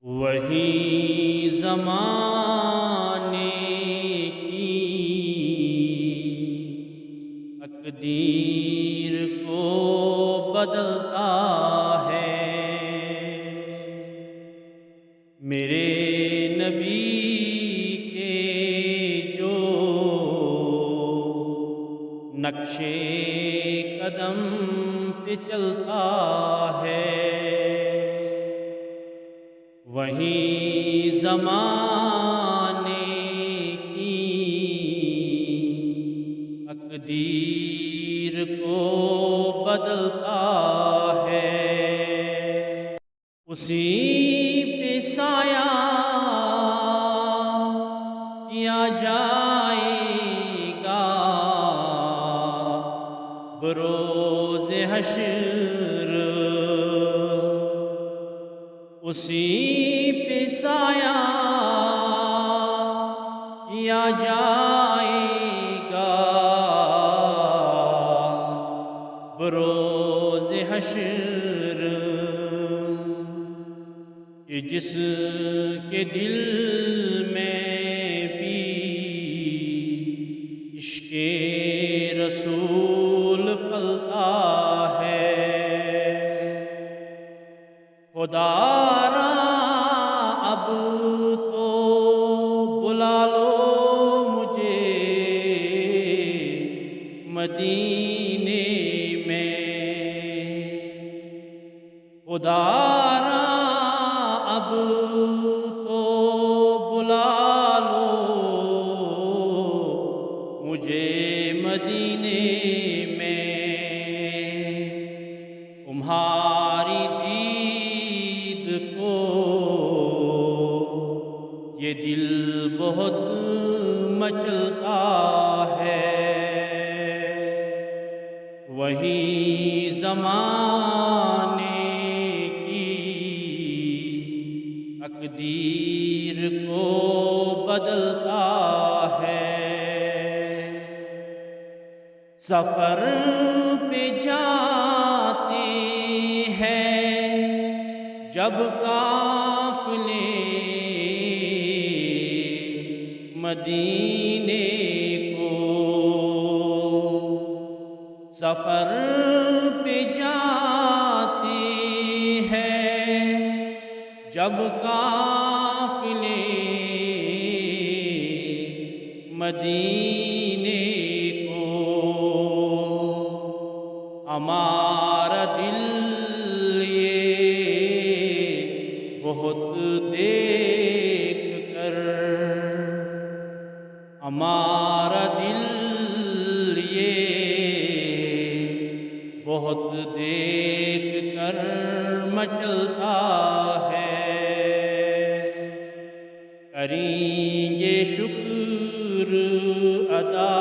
وہی زمانے کی تقدیر کو بدلتا ہے، میرے نبی کے جو نقشے قدم پہ چلتا ہے، وہی زمانے کی تقدیر کو بدلتا ہے، اسی پہ سایہ کیا جائے گا بروز حشر، اسی پہ سایہ کیا جائے گا بروز حشر، کہ جس کے دل میں بھی عشق رسول پلتا ہے، خدا را اب تو بلا لو مجھے مدینے میں، خدا را اب تو بلا لو مجھے مدینے میں، تمہاری دید کو یہ دل بہت مچلتا ہے، وہی زمانے کی تقدیر کو بدلتا ہے، سفر پہ جاتے ہیں جب قافلے مدینے کو، سفر پہ جاتے ہیں جب قافلے مدینے کو، ہمارا دل یہ بہت دیکھ کر، ہمارا دل یہ بہت دیکھ کر مچلتا ہے، کریں گے شکر ادا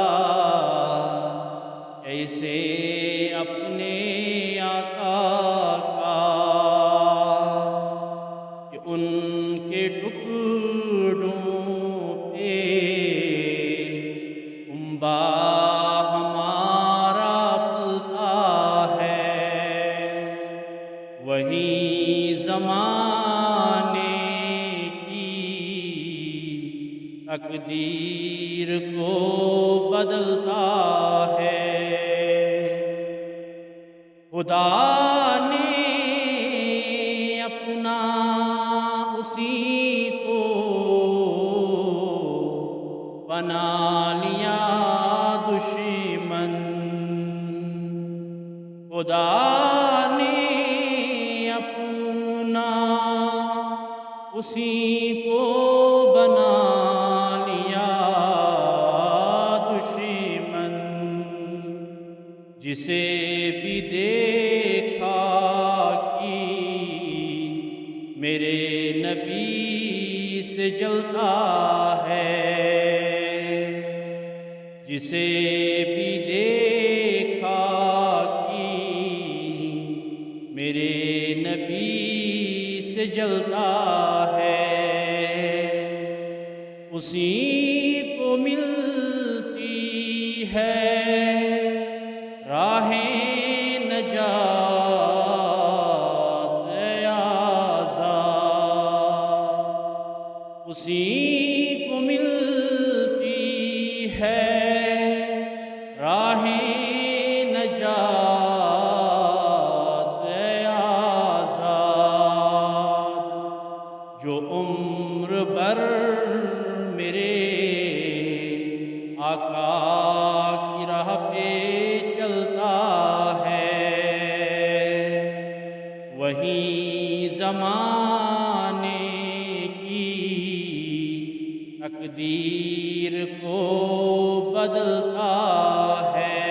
کیسے اپنے آقا کا، کہ ان کے ٹکڑوں پہ کنبہ ہمارا پلتا ہے، وہی زمانے کی تقدیر کو بدلتا ہے، خدا نے اپنا اسی کو بنا لیا دشمن، خدا نے اپنا اسی کو بنا لیا دشمن، جسے بھی دیکھا کہ میرے نبی سے جلتا ہے، جسے بھی دیکھا کہ میرے نبی سے جلتا ہے، اسی کو ملتی ہے راہ نجات آزاد، اسی کو ملتی ہے راہ نجات اے آزاد، جو عمر بھر میرے آقا کی راہ پہ چلتا ہے، وہی زمانے کی تقدیر کو بدلتا ہے۔